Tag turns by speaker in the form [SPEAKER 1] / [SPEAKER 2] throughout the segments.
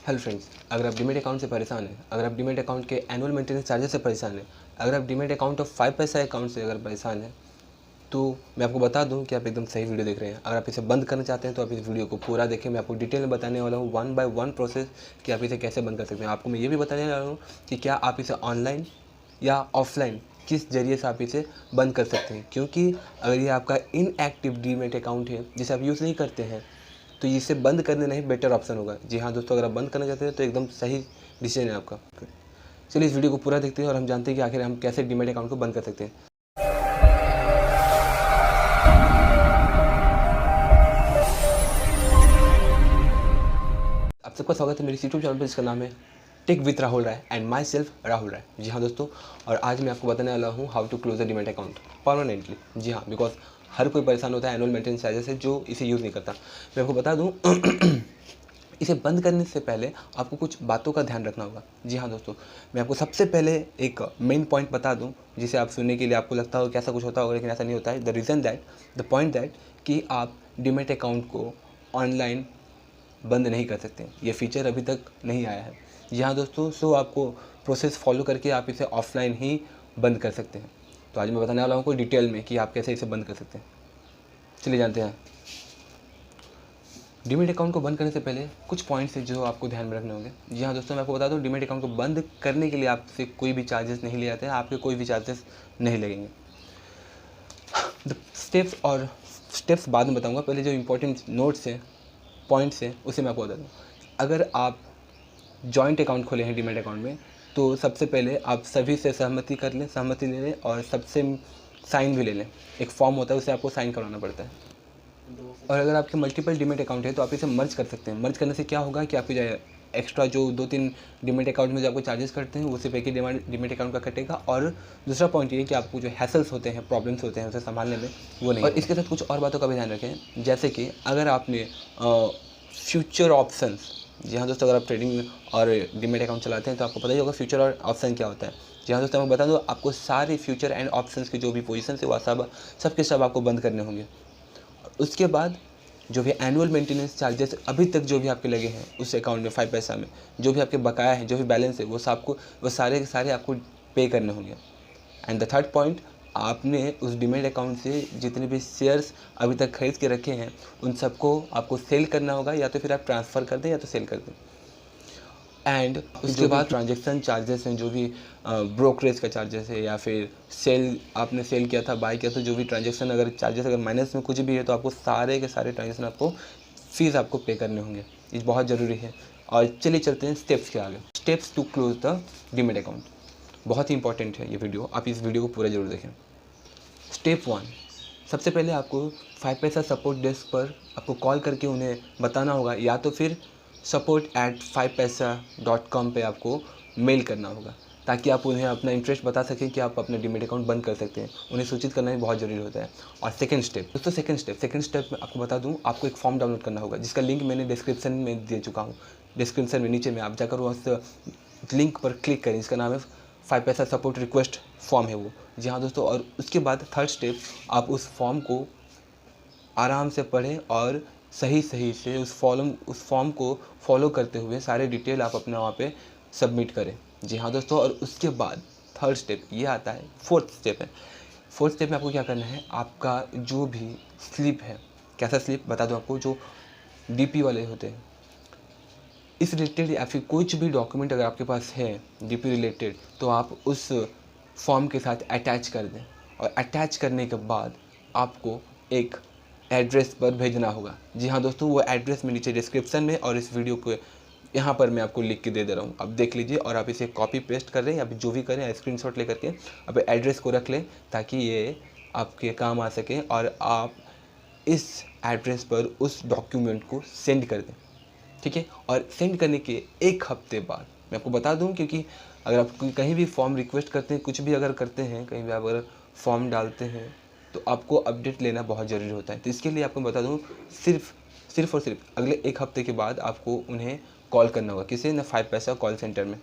[SPEAKER 1] Hello friends, अगर आप demat account से परेशान हैं, अगर आप डीमेट अकाउंट के एनुअल मेंटेनेंस चार्जेस से परेशान हैं, अगर आप डीमेट अकाउंट और 5paisa अकाउंट से अगर परेशान हैं, तो मैं आपको बता दूं कि आप एकदम सही वीडियो देख रहे हैं। अगर आप इसे बंद करना चाहते हैं तो आप इस वीडियो को पूरा देखें। मैं आपको डिटेल में बताने वाला हूँ 1 बाय 1 प्रोसेस कि आप इसे कैसे बंद कर सकते हैं। आपको मैं ये भी बताने वाला हूँ कि क्या आप इसे ऑनलाइन या ऑफलाइन किस जरिए से आप इसे बंद कर सकते हैं, क्योंकि अगर ये आपका इनएक्टिव डीमेट अकाउंट है जिसे आप यूज़ नहीं करते हैं तो इसे बंद करने नहीं बेटर ऑप्शन होगा। जी हाँ दोस्तों, अगर आप बंद करना चाहते हैं तो एकदम सही डिसीजन है आपका। चलिए इस वीडियो को पूरा देखते हैं और हम जानते हैं कि आखिर हम कैसे डीमेट अकाउंट को बंद कर सकते हैं। आप सबका स्वागत है मेरे यूट्यूब चैनल पर जिसका नाम है tech with Rahul Rai and myself Rahul Rai. जी हाँ दोस्तों, और आज मैं आपको बताने वाला हूँ how to close the demat account permanently. जी हाँ, बिकॉज हर कोई परेशान होता है एनुअल मेंटेनेंस चार्जेस से जो इसे यूज़ नहीं करता। मैं आपको बता दूँ इसे बंद करने से पहले आपको कुछ बातों का ध्यान रखना होगा। जी हाँ दोस्तों, मैं आपको सबसे पहले एक मेन पॉइंट बता दूं जिसे आप सुनने के लिए आपको लगता हो कि ऐसा कुछ होता होगा, लेकिन ऐसा नहीं होता है। द पॉइंट दैट कि आप डीमेट अकाउंट को ऑनलाइन बंद नहीं कर सकते। ये फीचर अभी तक नहीं आया है। जी हाँ दोस्तों, सो आपको प्रोसेस फॉलो करके आप इसे ऑफलाइन ही बंद कर सकते हैं। तो आज मैं बताने वाला हूँ आपको डिटेल में कि आप कैसे इसे बंद कर सकते हैं। चलिए जानते हैं। डीमेट अकाउंट को बंद करने से पहले कुछ पॉइंट्स हैं जो आपको ध्यान में रखने होंगे। जी हाँ दोस्तों, मैं आपको बता दूं डीमेट अकाउंट को बंद करने के लिए आपसे कोई भी चार्जेस नहीं लिए जाते हैं, आपके कोई भी चार्जेस नहीं लगेंगे। स्टेप्स बाद में बताऊंगा, पहले जो इंपॉर्टेंट नोट्स हैं, पॉइंट्स हैं, उसे मैं आपको बता दूँ। अगर आप जॉइंट अकाउंट खोले हैं डीमेट अकाउंट में, तो सबसे पहले आप सभी से सहमति ले लें और सबसे साइन भी ले लें। एक फॉर्म होता है, उसे आपको साइन करवाना पड़ता है। और अगर आपके मल्टीपल डीमेट अकाउंट है तो आप इसे मर्ज कर सकते हैं। मर्ज करने से क्या होगा कि आपकी जो एक्स्ट्रा जो 2-3 डीमेट अकाउंट में जो आपको चार्जेस करते हैं वो सिर्फ एक ही डीमेट अकाउंट का कटेगा। और दूसरा पॉइंट ये है कि आपको जो हैसल्स होते हैं, प्रॉब्लम्स होते हैं उसे संभालने में वो नहीं। और इसके साथ कुछ और बातों का भी ध्यान रखें, जैसे कि अगर आपने फ्यूचर ऑप्शंस, जी हाँ दोस्तों, अगर आप ट्रेडिंग और डीमेट अकाउंट चलाते हैं तो आपको पता ही होगा फ्यूचर और ऑप्शन क्या होता है। जी हाँ दोस्तों, मैं बता दूँ आपको सारे फ्यूचर एंड ऑप्शंस के जो भी पोजीशन है वह सब आपको बंद करने होंगे। उसके बाद जो भी एनुअल मेंटेनेंस चार्जेस अभी तक जो भी आपके लगे हैं उस अकाउंट में 5paisa में, जो भी आपके बकाया है, जो भी बैलेंस है, वो सारे के सारे आपको पे करने होंगे। एंड द थर्ड पॉइंट, आपने उस डीमेट अकाउंट से जितने भी शेयर्स अभी तक खरीद के रखे हैं उन सबको आपको सेल करना होगा, या तो फिर आप ट्रांसफ़र कर दें या तो सेल कर दें। एंड उसके बाद ट्रांजैक्शन चार्जेस हैं, जो भी ब्रोकरेज का चार्जेस है, या फिर आपने सेल किया था, बाय किया, तो जो भी ट्रांजैक्शन अगर चार्जेस अगर माइनस में कुछ भी है तो आपको सारे के सारे ट्रांजैक्शन आपको फीस आपको पे करने होंगे। ये बहुत ज़रूरी है। और चलिए चलते हैं स्टेप्स के आगे। Steps to close the demat account. बहुत ही इंपॉर्टेंट है ये वीडियो, आप इस वीडियो को पूरा जरूर देखें। स्टेप 1, सबसे पहले आपको 5paisa सपोर्ट डेस्क पर आपको कॉल करके उन्हें बताना होगा, या तो फिर support@5paisa.com पे आपको मेल करना होगा, ताकि आप उन्हें अपना इंटरेस्ट बता सकें कि आप अपना डीमेट अकाउंट बंद कर सकते हैं। उन्हें सूचित करना भी बहुत ज़रूरी होता है। और सेकंड स्टेप में आपको बता दूं, आपको एक फॉर्म डाउनलोड करना होगा जिसका लिंक मैंने डिस्क्रिप्शन में दे चुका हूँ। डिस्क्रिप्शन में नीचे में आप जाकर उस लिंक पर क्लिक करें, इसका नाम है 5paisa सपोर्ट रिक्वेस्ट फॉर्म है वो। जी हाँ दोस्तों, और उसके बाद थर्ड स्टेप, आप उस फॉर्म को आराम से पढ़ें और सही से उस फॉर्म को फॉलो करते हुए सारे डिटेल आप अपना वहाँ पे सबमिट करें। जी हाँ दोस्तों, और उसके बाद थर्ड स्टेप ये आता है, फोर्थ स्टेप में आपको क्या करना है, आपका जो भी स्लिप है, कैसा स्लिप बता दो आपको, जो डीपी वाले होते हैं, इस रिलेटेड या फिर कुछ भी डॉक्यूमेंट अगर आपके पास है डीपी रिलेटेड, तो आप उस फॉर्म के साथ अटैच कर दें। और अटैच करने के बाद आपको एक एड्रेस पर भेजना होगा। जी हाँ दोस्तों, वो एड्रेस में नीचे डिस्क्रिप्शन में और इस वीडियो को यहाँ पर मैं आपको लिख के दे रहा हूँ, आप देख लीजिए। और आप इसे कॉपी पेस्ट कर रहे हैं या फिर जो भी करें, स्क्रीनशॉट लेकर के आप एड्रेस को रख लें ताकि ये आपके काम आ सके और आप इस एड्रेस पर उस डॉक्यूमेंट को सेंड कर दें। ठीक है, और सेंड करने के एक हफ्ते बाद मैं आपको बता दूं, क्योंकि अगर आप कहीं भी फॉर्म रिक्वेस्ट करते हैं, कुछ भी अगर करते हैं, कहीं भी आप अगर फॉर्म डालते हैं तो आपको अपडेट लेना बहुत ज़रूरी होता है। तो इसके लिए आपको बता दूं, सिर्फ और सिर्फ अगले एक हफ्ते के बाद आपको उन्हें कॉल करना होगा। किसे ना 5paisa कॉल सेंटर में।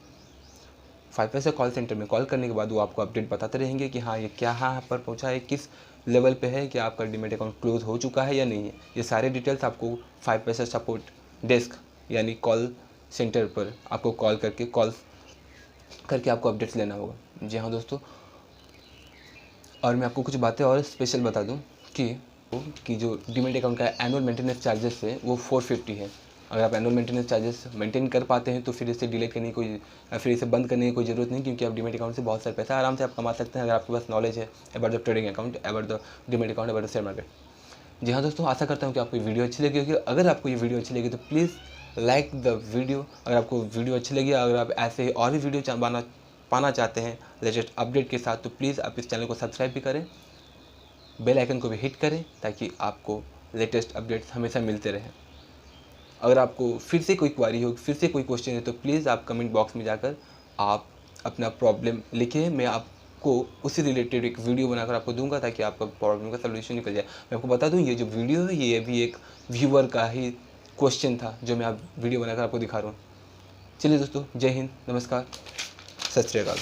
[SPEAKER 1] 5paisa कॉल सेंटर में कॉल करने के बाद वो आपको अपडेट बताते रहेंगे कि हाँ ये क्या यहाँ पर पहुँचा है, किस लेवल पे है, कि आपका डीमेट अकाउंट क्लोज हो चुका है या नहीं है। ये सारे डिटेल्स आपको 5paisa सपोर्ट डेस्क यानी कॉल सेंटर पर आपको कॉल करके आपको अपडेट्स लेना होगा। जी हाँ दोस्तों, और मैं आपको कुछ बातें और स्पेशल बता दूं कि जो डीमैट अकाउंट का एनुअल मेंटेनेंस चार्जेस है वो 450 है। अगर आप एनुअल मेंटेनेंस चार्जेस मेंटेन कर पाते हैं तो फिर इसे डिलीट करने की फिर इसे बंद करने की कोई ज़रूरत नहीं, क्योंकि आप डीमैट अकाउंट से बहुत सारे पैसा आराम से आप कमा सकते हैं अगर आपके पास नॉलेज है about the trading account, about the demat account, about the share market. जी हाँ दोस्तों, आशा करता हूँ कि आपको ये वीडियो अच्छी लगी होगी। अगर आपको ये वीडियो अच्छी लगी तो प्लीज़ लाइक द वीडियो। अगर आपको वीडियो अच्छी लगी, अगर आप ऐसे ही और भी वीडियो पाना चाहते हैं लेटेस्ट अपडेट के साथ, तो प्लीज़ आप इस चैनल को सब्सक्राइब भी करें, बेल आइकन को भी हिट करें, ताकि आपको लेटेस्ट अपडेट्स हमेशा मिलते रहें। अगर आपको फिर से कोई क्वारी हो, फिर से कोई क्वेश्चन है, तो प्लीज़ आप कमेंट बॉक्स में जाकर आप अपना प्रॉब्लम लिखिए। मैं आपको उससे रिलेटेड एक वीडियो बनाकर आपको दूंगा, ताकि आपका प्रॉब्लम का सलूशन निकल जाए। मैं आपको बता दूं, ये जो वीडियो है ये भी एक व्यूअर का ही क्वेश्चन था जो मैं आप वीडियो बनाकर आपको दिखा रहा हूँ। चलिए दोस्तों, जय हिंद, नमस्कार, सत श्री अकाल।